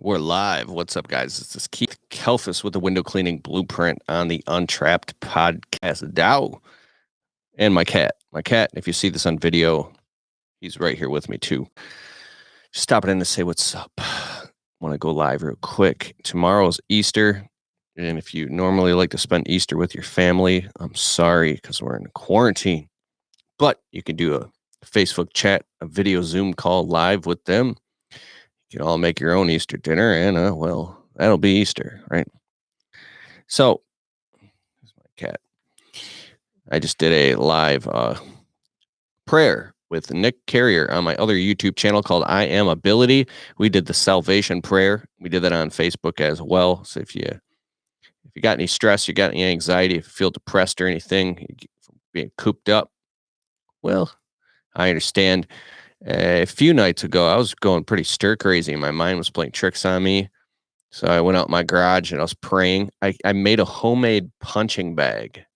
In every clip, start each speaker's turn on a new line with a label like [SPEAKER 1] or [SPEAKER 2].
[SPEAKER 1] We're live. What's up, guys? This is Keith Kelfis with the window cleaning blueprint on the Untrapped podcast. Dow and my cat. My cat, if you see this on video, he's right here with me too. Just stopping in to say what's up. Want to go live real quick. Tomorrow's Easter. And if you normally like to spend Easter with your family, I'm sorry because we're in quarantine. But you can do a Facebook chat, a video Zoom call live with them. You can all make your own Easter dinner, and well, that'll be Easter, right? So, here's my cat. I just did a live prayer with Nick Carrier on my other YouTube channel called I Am Ability. We did the salvation prayer. We did that on Facebook as well. So if you got any stress, you got any anxiety, if you feel depressed or anything, being cooped up, well, I understand. A few nights ago, I was going pretty stir crazy. My mind was playing tricks on me. So I went out in my garage and I was praying. I made a homemade punching bag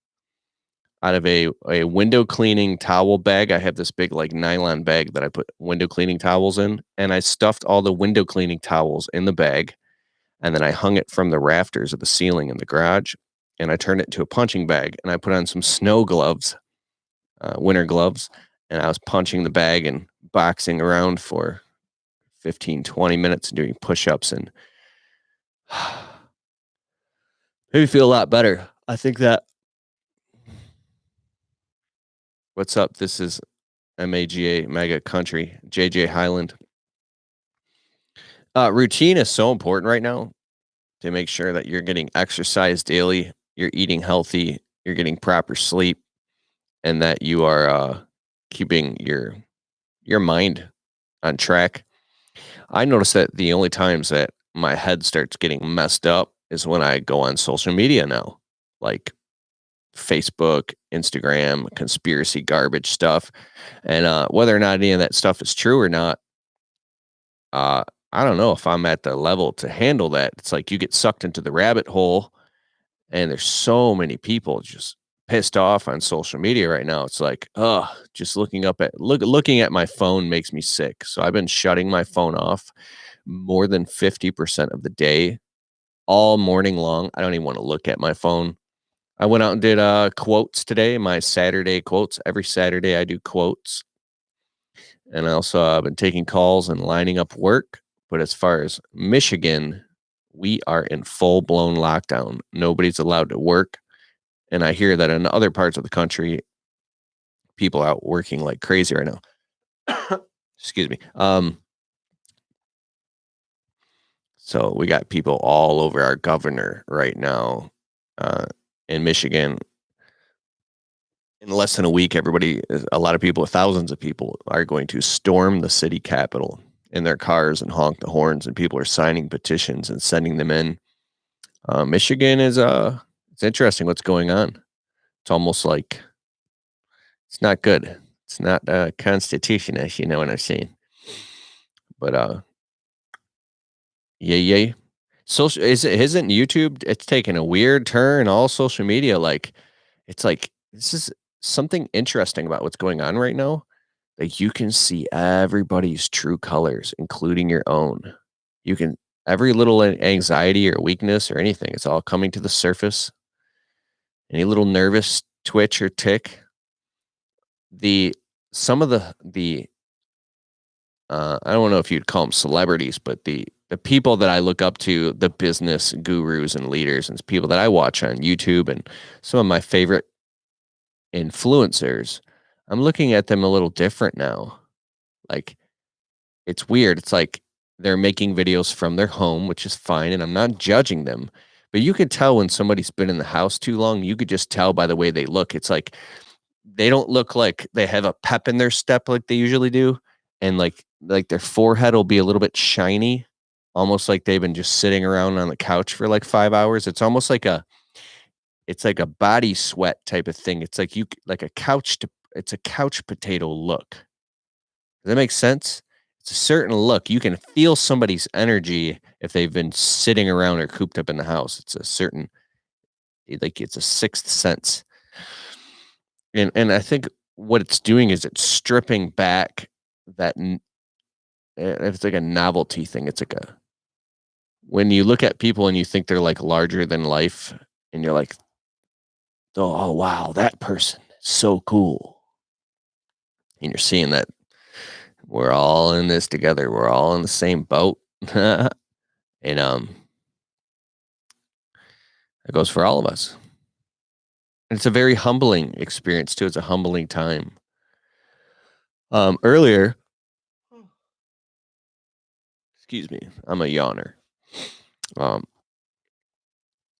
[SPEAKER 1] out of a window cleaning towel bag. I have this big like nylon bag that I put window cleaning towels in, and I stuffed all the window cleaning towels in the bag, and then I hung it from the rafters of the ceiling in the garage, and I turned it into a punching bag, and I put on some snow gloves, winter gloves, and I was punching the bag and boxing around for 15, 20 minutes and doing push-ups and made me feel a lot better. I think that. What's up? This is MAGA, Mega Country, JJ Highland. Routine is so important right now to make sure that you're getting exercise daily, you're eating healthy, you're getting proper sleep, and that you are keeping your mind on track. I notice that the only times that my head starts getting messed up is when I go on social media now, like Facebook, Instagram, conspiracy garbage stuff. And whether or not any of that stuff is true or not, uh, I don't know if I'm at the level to handle that. It's like you get sucked into the rabbit hole, and there's so many people just pissed off on social media right now. It's like, just looking at my phone makes me sick. So I've been shutting my phone off more than 50% of the day, all morning long. I don't even want to look at my phone. I went out and did quotes today, my Saturday quotes. Every Saturday I do quotes. And I also been taking calls and lining up work. But as far as Michigan, we are in full blown lockdown. Nobody's allowed to work. And I hear that in other parts of the country, people out working like crazy right now. Excuse me. So we got people all over our governor right now uh, in Michigan. In less than a week, a lot of people, thousands of people are going to storm the city capitol in their cars and honk the horns, and people are signing petitions and sending them in. Michigan is, it's interesting what's going on. It's almost like it's not good. It's not a constitution, as you know what I'm saying. But, yay. Social isn't YouTube, it's taking a weird turn, all social media, like, it's like, this is something interesting about what's going on right now. Like, you can see everybody's true colors, including your own. You can every little anxiety or weakness or anything, it's all coming to the surface. Any little nervous twitch or tick, the some of the I don't know if you'd call them celebrities, but the people that I look up to, the business gurus and leaders and people that I watch on YouTube and some of my favorite influencers, I'm looking at them a little different now. Like, it's weird. It's like they're making videos from their home, which is fine, and I'm not judging them. But you could tell when somebody's been in the house too long. You could just tell by the way they look. It's like they don't look like they have a pep in their step like they usually do, and like their forehead will be a little bit shiny, almost like they've been just sitting around on the couch for like 5 hours. It's like a body sweat type of thing. It's like like a it's a couch potato look. Does that make sense? It's a certain look. You can feel somebody's energy if they've been sitting around or cooped up in the house. It's a certain, like, it's a sixth sense. And I think what it's doing is it's stripping back that it's like a novelty thing. It's like when you look at people and you think they're like larger than life, and you're like, oh wow, that person is so cool. And you're seeing that we're all in this together. We're all in the same boat. and it goes for all of us. And it's a very humbling experience too. It's a humbling time. Earlier, excuse me, I'm a yawner. Um,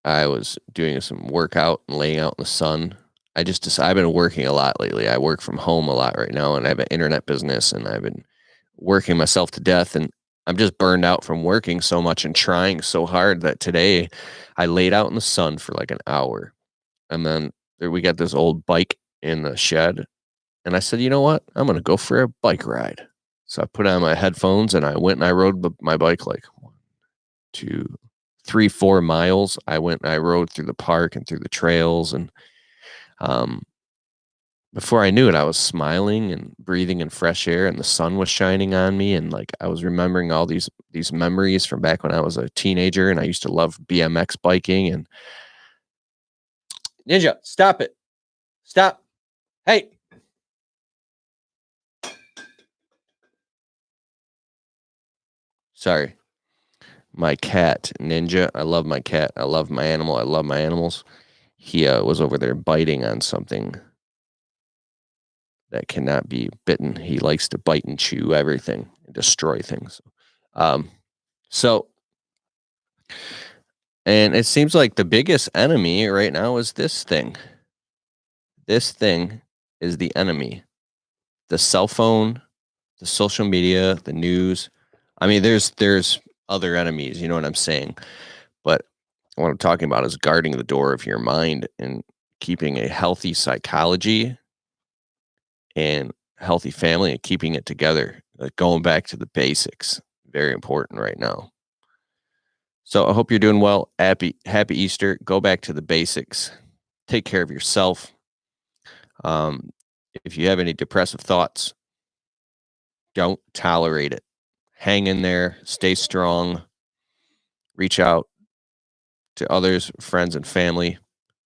[SPEAKER 1] I was doing some workout and laying out in the sun. I've been working a lot lately. I work from home a lot right now, and I have an internet business, and I've been working myself to death. And I'm just burned out from working so much and trying so hard that today I laid out in the sun for like an hour. And then we got this old bike in the shed. And I said, you know what? I'm going to go for a bike ride. So I put on my headphones and I went and I rode my bike like 2, 3, 4 miles. I went and I rode through the park and through the trails. And um, before I knew it, I was smiling and breathing in fresh air, and the sun was shining on me. And like I was remembering all these memories from back when I was a teenager, and I used to love BMX biking. And Ninja, stop it. Stop. Hey. Sorry. My cat, Ninja. I love my cat. I love my animal. I love my animals. He was over there biting on something that cannot be bitten. He likes to bite and chew everything and destroy things. Um, so, and it seems like the biggest enemy right now is this thing. This thing is the enemy. The cell phone, the social media, the news. I mean, there's other enemies, you know what I'm saying? But what I'm talking about is guarding the door of your mind and keeping a healthy psychology and healthy family and keeping it together. Like going back to the basics. Very important right now. So I hope you're doing well. Happy Easter. Go back to the basics. Take care of yourself. Um, if you have any depressive thoughts, don't tolerate it. Hang in there. Stay strong. Reach out to others, friends, and family.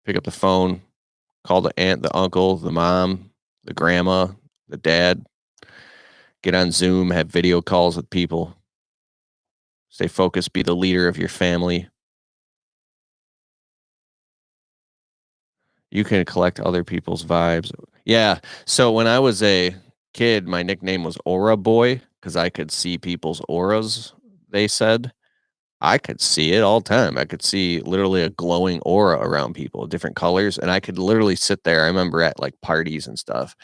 [SPEAKER 1] Pick up the phone. Call the aunt, the uncle, the mom, the grandma, the dad. Get on Zoom. Have video calls with people. Stay focused. Be the leader of your family. You can collect other people's vibes. Yeah. So when I was a kid, my nickname was Aura Boy because I could see people's auras, they said. I could see it all the time. I could see literally a glowing aura around people, different colors. And I could literally sit there. I remember at like parties and stuff.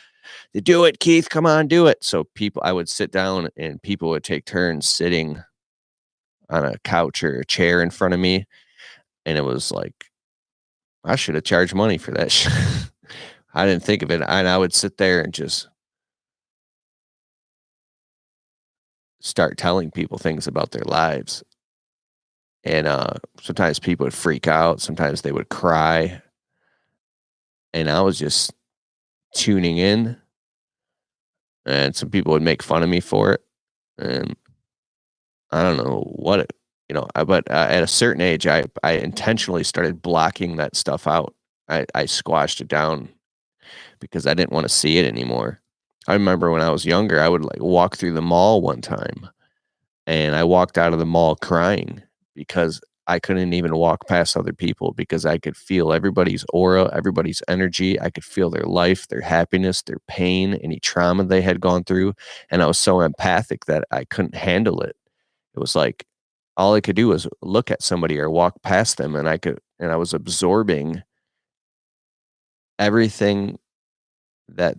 [SPEAKER 1] To do it, Keith, come on, do it. So I would sit down and people would take turns sitting on a couch or a chair in front of me. And it was like, I should have charged money for that shit. I didn't think of it. And I would sit there and just start telling people things about their lives. And sometimes people would freak out. Sometimes they would cry. And I was just tuning in. And some people would make fun of me for it. And I don't know what it, but at a certain age, I intentionally started blocking that stuff out. I squashed it down because I didn't want to see it anymore. I remember when I was younger, I would like walk through the mall one time and I walked out of the mall crying because I couldn't even walk past other people because I could feel everybody's aura, everybody's energy. I could feel their life, their happiness, their pain, any trauma they had gone through. And I was so empathic that I couldn't handle it. It was like all I could do was look at somebody or walk past them and I was absorbing everything that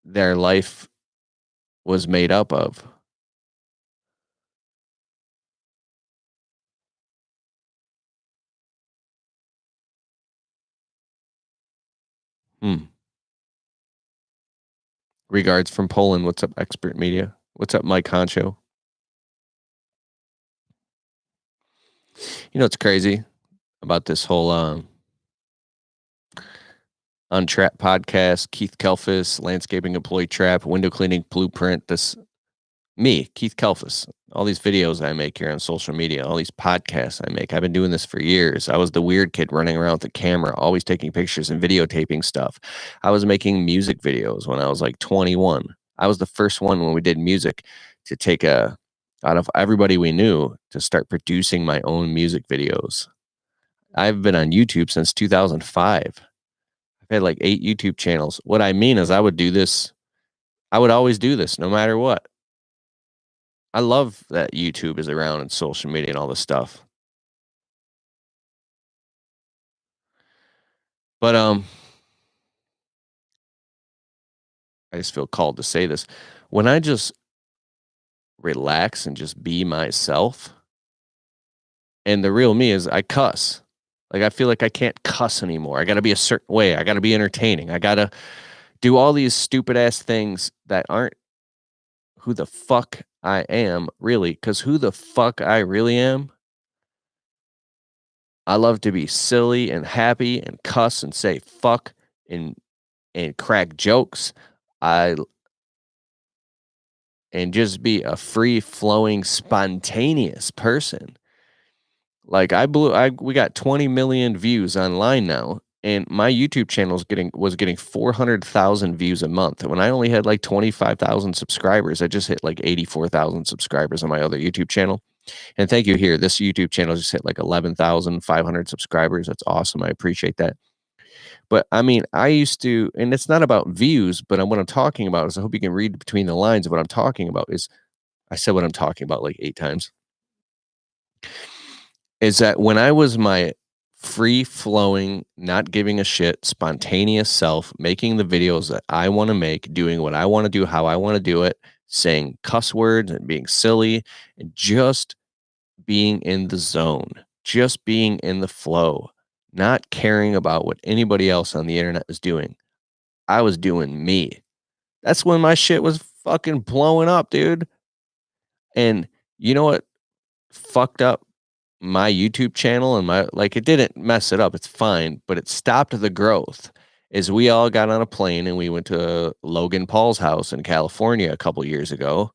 [SPEAKER 1] their life was made up of. Hmm. Regards from Poland. What's up, Expert Media? What's up, Mike Honcho? It's crazy about this whole Untrap podcast, Keith Kelfis, landscaping employee trap, window cleaning blueprint. This Me, Keith Kelfus, all these videos I make here on social media, all these podcasts I make. I've been doing this for years. I was the weird kid running around with the camera, always taking pictures and videotaping stuff. I was making music videos when I was like 21. I was the first one when we did music to take a out of everybody we knew to start producing my own music videos. I've been on YouTube since 2005. I've had like 8 YouTube channels. What I mean is I would do this. I would always do this no matter what. I love that YouTube is around and social media and all this stuff. But I just feel called to say this. When I just relax and just be myself, and the real me is I cuss. Like I feel like I can't cuss anymore. I got to be a certain way. I got to be entertaining. I got to do all these stupid ass things that aren't who the fuck I am really, cuz who the fuck I really am, I love to be silly and happy and cuss and say fuck and crack jokes. I and just be a free flowing, spontaneous person. Like I we got 20 million views online now, and my YouTube channel was getting 400,000 views a month. When I only had like 25,000 subscribers, I just hit like 84,000 subscribers on my other YouTube channel. And thank you here. This YouTube channel just hit like 11,500 subscribers. That's awesome. I appreciate that. But I mean, I used to, and it's not about views, but what I'm talking about is I hope you can read between the lines of what I'm talking about is I said what I'm talking about like 8 times, is that when I was my free flowing, not giving a shit, spontaneous self, making the videos that I want to make, doing what I want to do, how I want to do it, saying cuss words and being silly, and just being in the zone, just being in the flow, not caring about what anybody else on the internet is doing. I was doing me. That's when my shit was fucking blowing up, dude. And you know what fucked up my YouTube channel and my like it didn't mess it up. It's fine, but it stopped the growth. Is we all got on a plane and we went to Logan Paul's house in California a couple years ago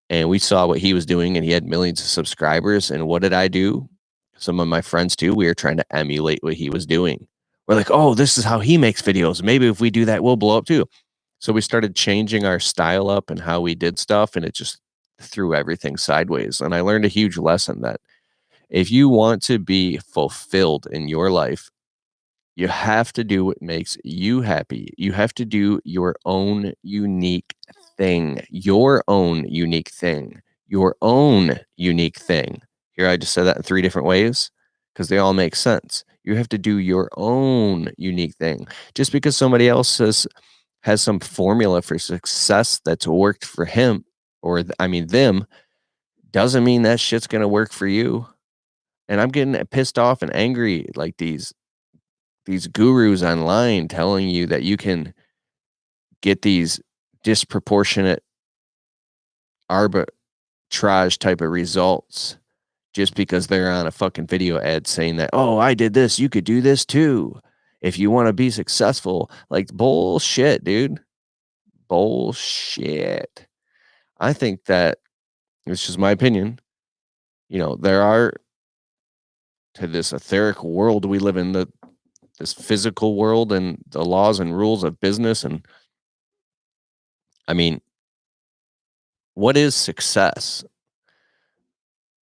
[SPEAKER 1] and we saw what he was doing and he had millions of subscribers and what did I do? Some of my friends too, we were trying to emulate what he was doing. We're like, "Oh, this is how he makes videos. Maybe if we do that, we'll blow up too." So we started changing our style up and how we did stuff, and it just threw everything sideways. And I learned a huge lesson that if you want to be fulfilled in your life, you have to do what makes you happy. You have to do your own unique thing, your own unique thing, your own unique thing. Here, I just said that in 3 different ways because they all make sense. You have to do your own unique thing. Just because somebody else has some formula for success that's worked for him or I mean them doesn't mean that shit's going to work for you. And I'm getting pissed off and angry like these gurus online telling you that you can get these disproportionate arbitrage type of results just because they're on a fucking video ad saying that, "Oh, I did this, you could do this too if you want to be successful." Like bullshit, dude. Bullshit. I think that it's just my opinion. There are to this etheric world we live in, this physical world and the laws and rules of business. And I mean, what is success?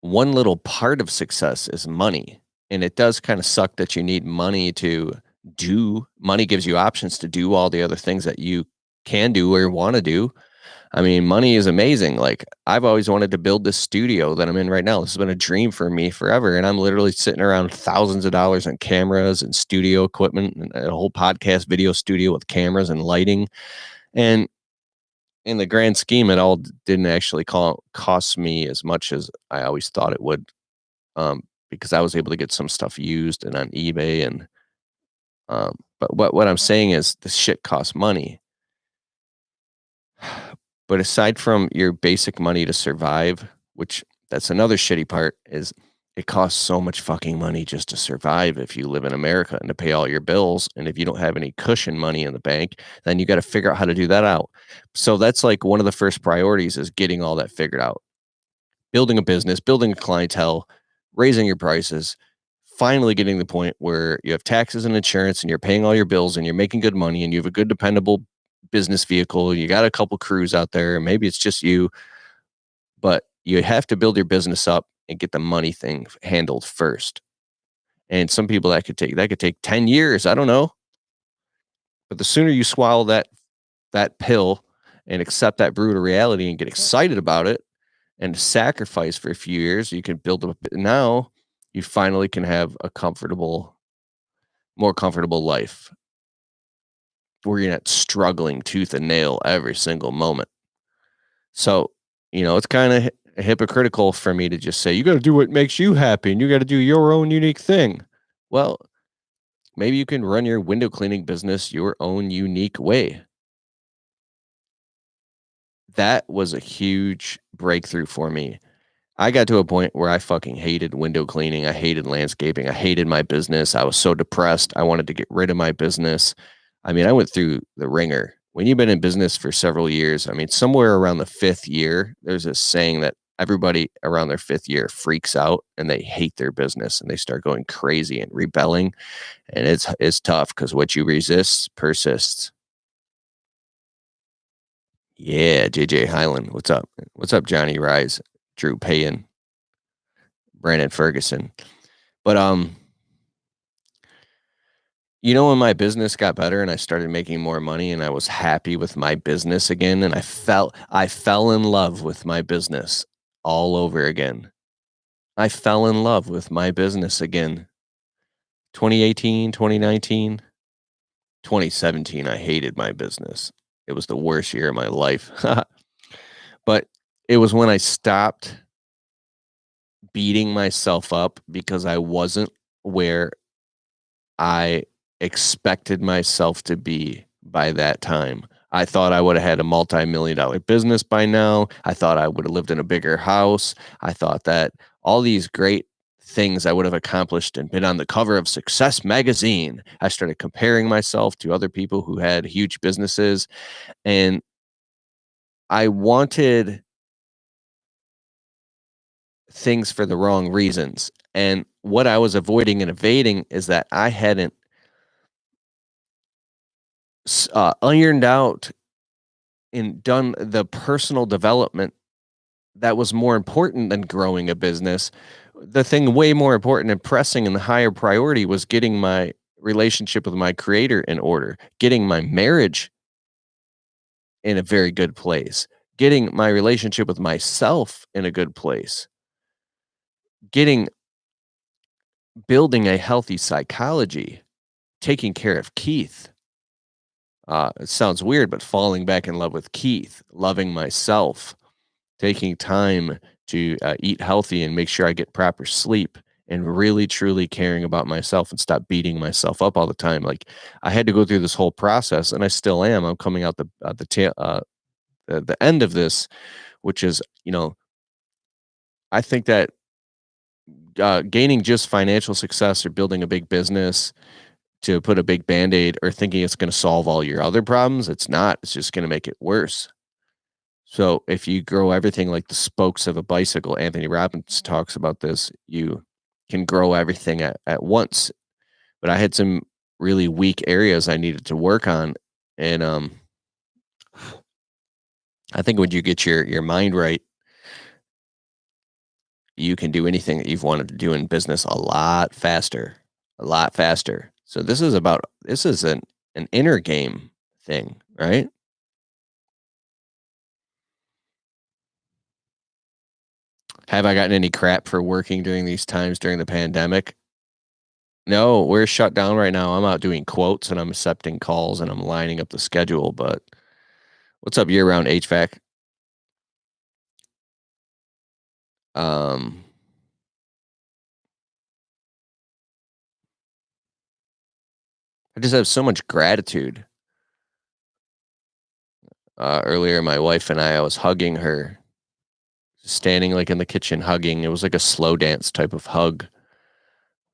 [SPEAKER 1] One little part of success is money. And it does kind of suck that you need money to do. Money gives you options to do all the other things that you can do or want to do. I mean, money is amazing. Like, I've always wanted to build this studio that I'm in right now. This has been a dream for me forever. And I'm literally sitting around thousands of dollars on cameras and studio equipment and a whole podcast video studio with cameras and lighting. And in the grand scheme, it all didn't actually cost me as much as I always thought it would, because I was able to get some stuff used and on eBay. And but what I'm saying is, this shit costs money. But aside from your basic money to survive, which that's another shitty part, is it costs so much fucking money just to survive if you live in America and to pay all your bills. And if you don't have any cushion money in the bank, then you got to figure out how to do that out. So that's like one of the first priorities is getting all that figured out. Building a business, building a clientele, raising your prices, finally getting to the point where you have taxes and insurance and you're paying all your bills and you're making good money and you have a good dependable business vehicle. You got a couple crews out there, maybe it's just you, but you have to build your business up and get the money thing handled first. And some people that could take 10 years, I don't know. But the sooner you swallow that pill and accept that brutal reality and get excited about it and sacrifice for a few years, you can build up now you finally can have a more comfortable life where you're not struggling tooth and nail every single moment. So, it's kind of hypocritical for me to just say, you got to do what makes you happy and you got to do your own unique thing. Well, maybe you can run your window cleaning business your own unique way. That was a huge breakthrough for me. I got to a point where I fucking hated window cleaning. I hated landscaping. I hated my business. I was so depressed. I wanted to get rid of my business. I mean, I went through the ringer. When you've been in business for several years, I mean, somewhere around the fifth year, there's a saying that everybody around their fifth year freaks out and they hate their business and they start going crazy and rebelling. And it's tough because what you resist persists. Yeah, JJ Highland. What's up? What's up, Johnny Rise, Drew Payan, Brandon Ferguson. But when my business got better and I started making more money and I was happy with my business again and I fell in love with my business all over again. I fell in love with my business again. 2018, 2019, 2017 I hated my business. It was the worst year of my life. But it was when I stopped beating myself up because I wasn't where I expected myself to be by that time. I thought I would have had a multi-million-dollar business by now. I thought I would have lived in a bigger house. I thought that all these great things I would have accomplished and been on the cover of Success magazine. I started comparing myself to other people who had huge businesses, and I wanted things for the wrong reasons. And what I was avoiding and evading is that I hadn't ironed out and done the personal development that was more important than growing a business. The thing way more important and pressing and the higher priority was getting my relationship with my creator in order, getting my marriage in a very good place, getting my relationship with myself in a good place, getting building a healthy psychology, taking care of Keith. It sounds weird, but falling back in love with Keith, loving myself, taking time to eat healthy and make sure I get proper sleep and really truly caring about myself and stop beating myself up all the time. Like I had to go through this whole process and I still am. I'm coming out the end of this, which is, I think that gaining just financial success or building a big business to put a big band-aid or thinking it's going to solve all your other problems, it's not. It's just going to make it worse. So if you grow everything like the spokes of a bicycle, Anthony Robbins talks about this, you can grow everything at once. But I had some really weak areas I needed to work on. And I think when you get your mind right, you can do anything that you've wanted to do in business a lot faster. A lot faster. So this is an inner game thing, right? Have I gotten any crap for working during these times during the pandemic? No, we're shut down right now. I'm out doing quotes and I'm accepting calls and I'm lining up the schedule. But what's up year round HVAC? Um, I just have so much gratitude. Earlier, my wife and I was hugging her. standing like in the kitchen hugging. It was like a slow dance type of hug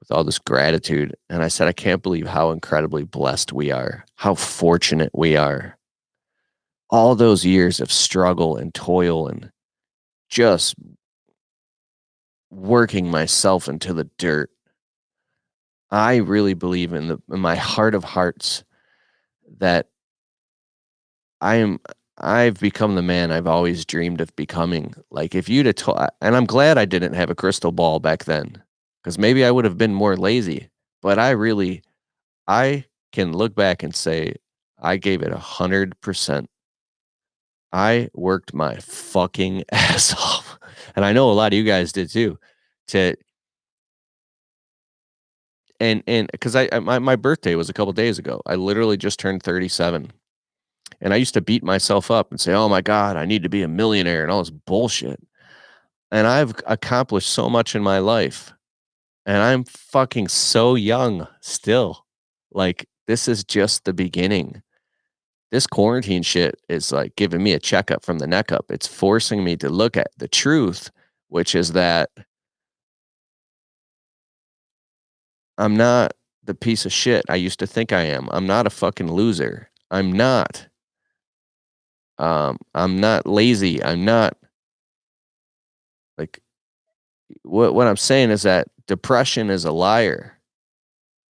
[SPEAKER 1] with all this gratitude. And I said, I can't believe how incredibly blessed we are, how fortunate we are. All those years of struggle and toil and just working myself into the dirt. I really believe in my heart of hearts that I am I've become the man I've always dreamed of becoming. Like if you'd have told, and I'm glad I didn't have a crystal ball back then, because maybe I would have been more lazy. But I can look back and say I gave it 100%. I worked my fucking ass off, and I know a lot of you guys did too. To and because my birthday was a couple days ago. I literally just turned 37. And I used to beat myself up and say, "Oh my God, I need to be a millionaire," and all this bullshit. And I've accomplished so much in my life, and I'm fucking so young still. Like, this is just the beginning. This quarantine shit is like giving me a checkup from the neck up. It's forcing me to look at the truth, which is that I'm not the piece of shit I used to think I am. I'm not a fucking loser. I'm not lazy. I'm not like what I'm saying is that depression is a liar.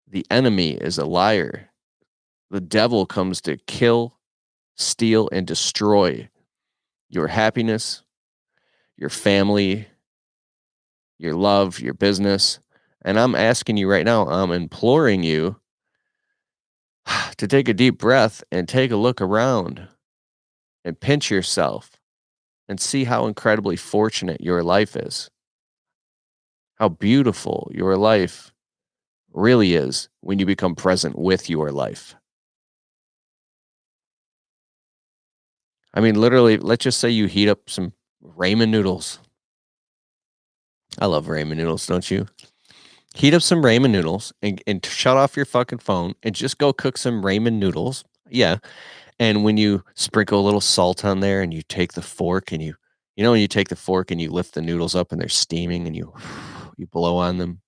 [SPEAKER 1] The enemy is a liar. The devil comes to kill, steal, and destroy your happiness, your family, your love, your business. And I'm asking you right now, I'm imploring you to take a deep breath and take a look around and pinch yourself and see how incredibly fortunate your life is, how beautiful your life really is when you become present with your life. I mean, literally, let's just say you heat up some ramen noodles. I love ramen noodles, don't you? Heat up some ramen noodles and shut off your fucking phone and just go cook some ramen noodles. Yeah. And when you sprinkle a little salt on there and you take the fork and when you take the fork and you lift the noodles up and they're steaming and you blow on them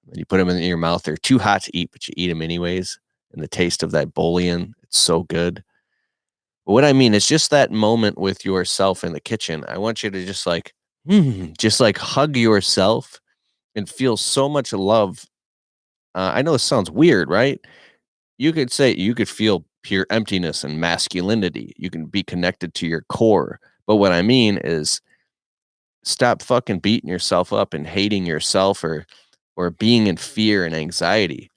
[SPEAKER 1] and you put them in your mouth. They're too hot to eat, but you eat them anyways. And the taste of that bouillon, it's so good. But what I mean is just that moment with yourself in the kitchen. I want you to just like hug yourself and feel so much love. I know this sounds weird, right? You could feel pure emptiness and masculinity. You can be connected to your core. But what I mean is stop fucking beating yourself up and hating yourself or being in fear and anxiety.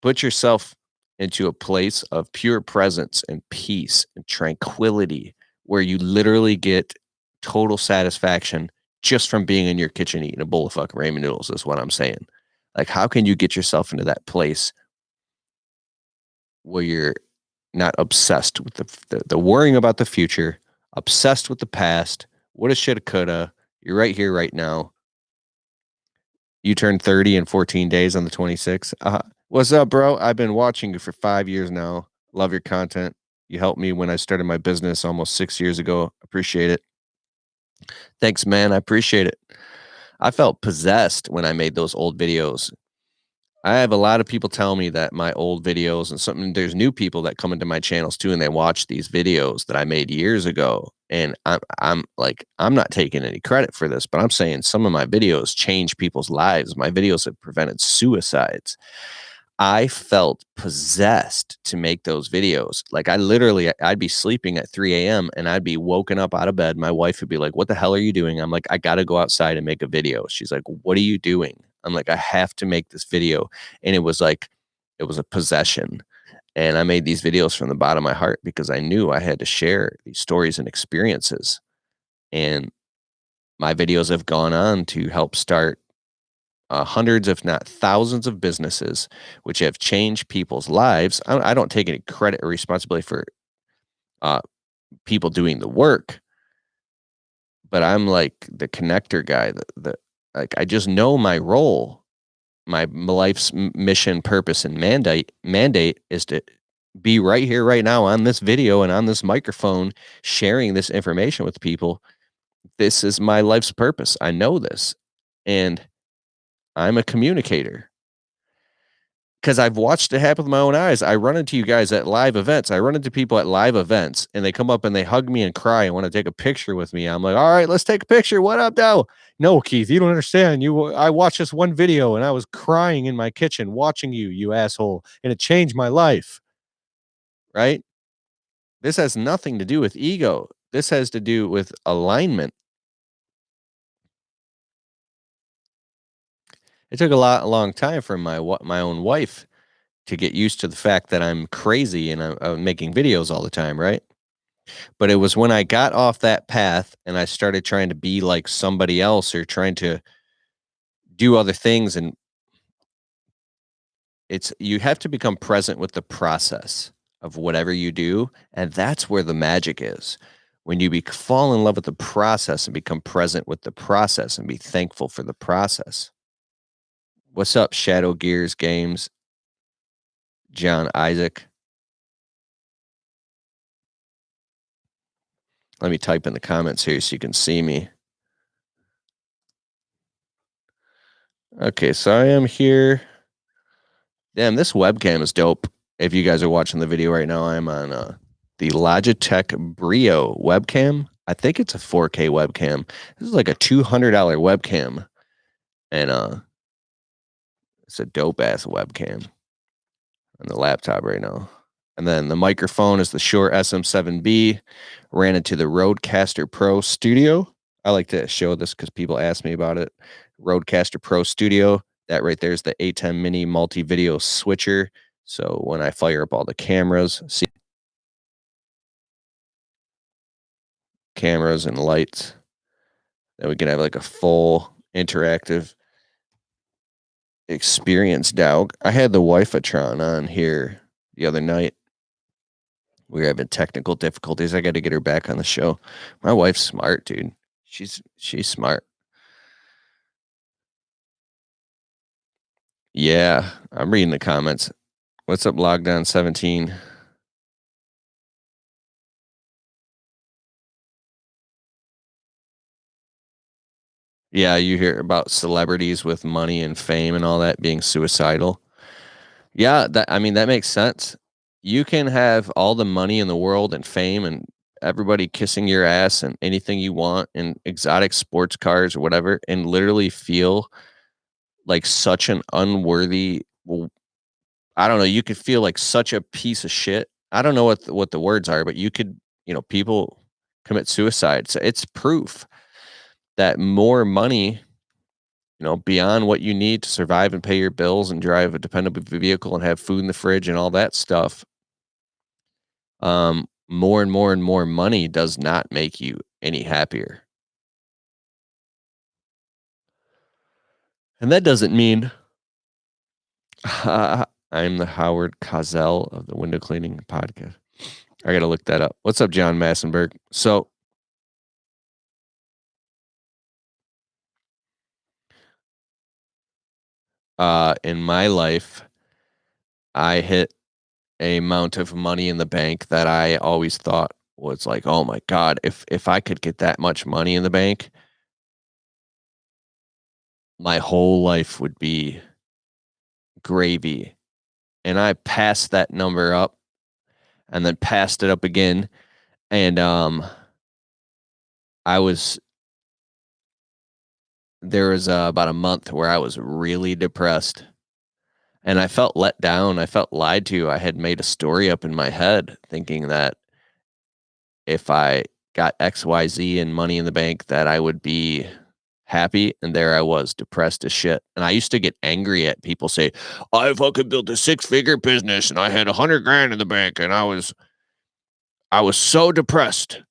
[SPEAKER 1] Put yourself into a place of pure presence and peace and tranquility where you literally get total satisfaction just from being in your kitchen eating a bowl of fucking ramen noodles, is what I'm saying. Like, how can you get yourself into that place where you're not obsessed with the worrying about the future, obsessed with the past, woulda, shoulda, coulda. You're right here, right now. You turned 30 in 14 days on the 26th. What's up, bro? I've been watching you for 5 years now. Love your content. You helped me when I started my business almost 6 years ago. Appreciate it. Thanks, man. I appreciate it. I felt possessed when I made those old videos. I have a lot of people tell me that my old videos and something there's new people that come into my channels too and they watch these videos that I made years ago. And I'm not taking any credit for this, but I'm saying some of my videos change people's lives. My videos have prevented suicides. I felt possessed to make those videos. Like I'd be sleeping at 3 a.m. and I'd be woken up out of bed. My wife would be like, "What the hell are you doing?" I'm like, "I got to go outside and make a video." She's like, "What are you doing?" I'm like, "I have to make this video." And it was a possession. And I made these videos from the bottom of my heart because I knew I had to share these stories and experiences. And my videos have gone on to help start hundreds, if not thousands, of businesses, which have changed people's lives. I don't take any credit or responsibility for uh, people doing the work, but I'm like the connector guy. Like I just know my role, my life's mission, purpose, and mandate is to be right here, right now, on this video and on this microphone, sharing this information with people This is my life's purpose. I know this. And I'm a communicator because I've watched it happen with my own eyes. I run into you guys at live events. I run into people at live events and they come up and they hug me and cry and want to take a picture with me. I'm like, all right, let's take a picture. What up, though? No, Keith, you don't understand. I watched this one video and I was crying in my kitchen watching you, you asshole, and it changed my life. Right? This has nothing to do with ego. This has to do with alignment. It took a long time for my own wife to get used to the fact that I'm crazy and I'm making videos all the time, right? But it was when I got off that path and I started trying to be like somebody else or trying to do other things, and it's you have to become present with the process of whatever you do, and that's where the magic is. When you fall in love with the process and become present with the process and be thankful for the process. What's up, Shadow Gears Games, John Isaac? Let me type in the comments here so you can see me. Okay, so I am here. Damn, this webcam is dope. If you guys are watching the video right now, I'm on the Logitech Brio webcam. I think it's a 4K webcam. This is like a $200 webcam, and it's a dope ass webcam on the laptop right now. And then the microphone is the Shure SM7B. Ran into the Rodecaster Pro Studio. I like to show this because people ask me about it. Rodecaster Pro Studio. That right there is the A10 Mini multi-video switcher. So when I fire up all the cameras, see cameras and lights, then we can have like a full interactive experience, dog. I had the Wi-Fi-tron on here the other night. We were having technical difficulties. I got to get her back on the show. My wife's smart, dude. She's smart. Yeah, I'm reading the comments. What's up, Lockdown 17? Yeah, you hear about celebrities with money and fame and all that being suicidal. Yeah, I mean that makes sense. You can have all the money in the world and fame and everybody kissing your ass and anything you want and exotic sports cars or whatever and literally feel like such an unworthy I don't know, you could feel like such a piece of shit. I don't know what the words are, but you could, people commit suicide. So it's proof that more money, beyond what you need to survive and pay your bills and drive a dependable vehicle and have food in the fridge and all that stuff, more and more and more money does not make you any happier. And that doesn't mean I'm the Howard Cosell of the window cleaning podcast. I got to look that up. What's up, John Massenberg? So, in my life, I hit a amount of money in the bank that I always thought was like, oh my God, if I could get that much money in the bank, my whole life would be gravy. And I passed that number up and then passed it up again. And I was there was about a month where I was really depressed and I felt let down. I felt lied to. I had made a story up in my head thinking that if I got XYZ and money in the bank, that I would be happy. And there I was, depressed as shit. And I used to get angry at people say, I fucking built a 6-figure business and I had 100 grand in the bank and I was so depressed.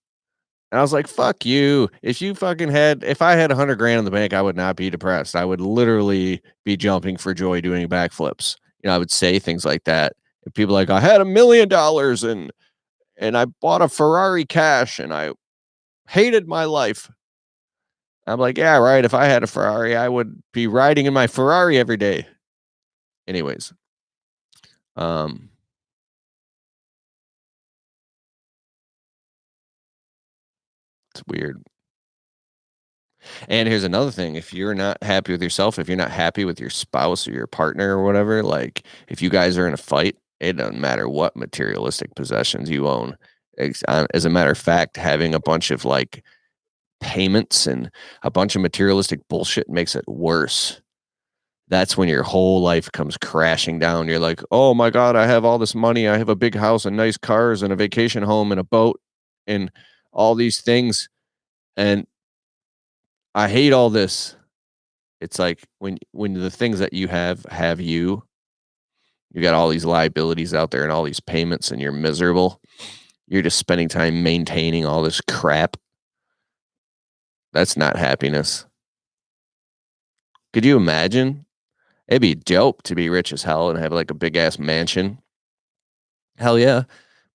[SPEAKER 1] And I was like, fuck you. If I had 100 grand in the bank, I would not be depressed. I would literally be jumping for joy doing backflips. I would say things like that. And people are like, I had $1 million and I bought a Ferrari cash and I hated my life. I'm like, yeah, right. If I had a Ferrari, I would be riding in my Ferrari every day. Anyways, um, it's weird. And here's another thing, if you're not happy with yourself, if you're not happy with your spouse or your partner or whatever, like, if you guys are in a fight, it doesn't matter what materialistic possessions you own. As a matter of fact, having a bunch of, like, payments and a bunch of materialistic bullshit makes it worse. That's when your whole life comes crashing down. You're like, "Oh my god, I have all this money. I have a big house and nice cars and a vacation home and a boat and all these things, and I hate all this." It's like when the things that you have you, you got all these liabilities out there and all these payments and you're miserable. You're just spending time maintaining all this crap. That's not happiness. Could you imagine? It'd be dope to be rich as hell and have like a big ass mansion. Hell yeah.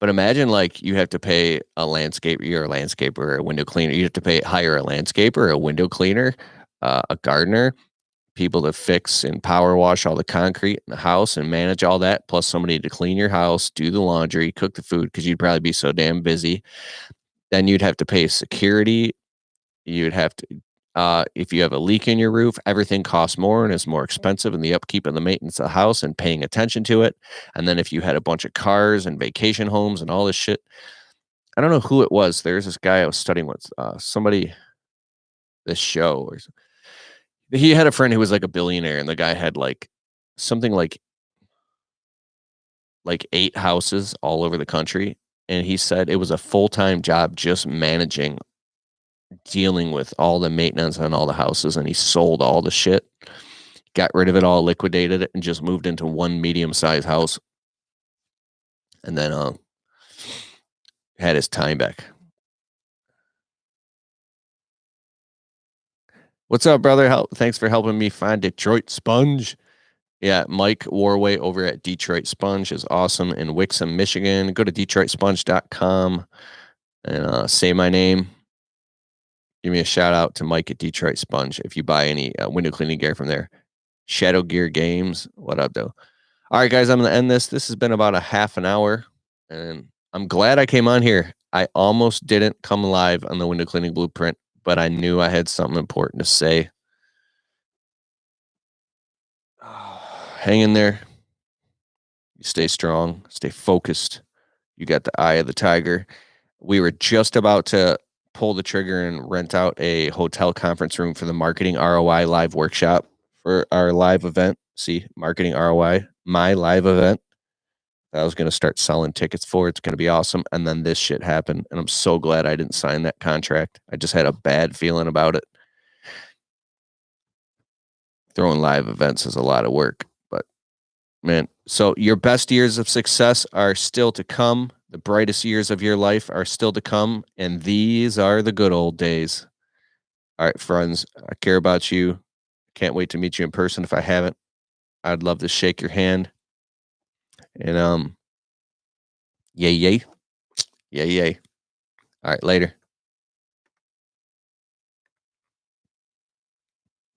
[SPEAKER 1] But imagine like you have to pay a landscaper, you're a landscaper or a window cleaner. You have to hire a landscaper, a window cleaner, a gardener, people to fix and power wash all the concrete in the house and manage all that, plus somebody to clean your house, do the laundry, cook the food because you'd probably be so damn busy. Then you'd have to pay security. You'd have to, if you have a leak in your roof, everything costs more and is more expensive, and the upkeep and the maintenance of the house and paying attention to it. And then if you had a bunch of cars and vacation homes and all this shit, I don't know who it was. There's this guy I was studying with, somebody, this show, or he had a friend who was like a billionaire, and the guy had like something like 8 houses all over the country, and he said it was a full-time job just managing, dealing with all the maintenance on all the houses, and he sold all the shit, got rid of it all, liquidated it, and just moved into one medium-sized house, and then, had his time back. "What's up, brother? Thanks for helping me find Detroit Sponge." Yeah, Mike Warway over at Detroit Sponge is awesome in Wixom, Michigan. Go to DetroitSponge.com and say my name. Give me a shout out to Mike at Detroit Sponge if you buy any window cleaning gear from there. Shadow Gear Games, what up, though? All right, guys, I'm going to end this. This has been about a half an hour, and I'm glad I came on here. I almost didn't come live on the window cleaning blueprint, but I knew I had something important to say. Hang in there. You stay strong, stay focused. You got the eye of the tiger. We were just about to pull the trigger and rent out a hotel conference room for the marketing ROI live workshop for our live event. See, marketing ROI, my live event that I was going to start selling tickets for. It's going to be awesome. And then this shit happened. And I'm so glad I didn't sign that contract. I just had a bad feeling about it. Throwing live events is a lot of work, but man, so your best years of success are still to come. The brightest years of your life are still to come. And these are the good old days. All right, friends, I care about you. Can't wait to meet you in person. If I haven't, I'd love to shake your hand. And yay, yay. Yay, yay. All right, later.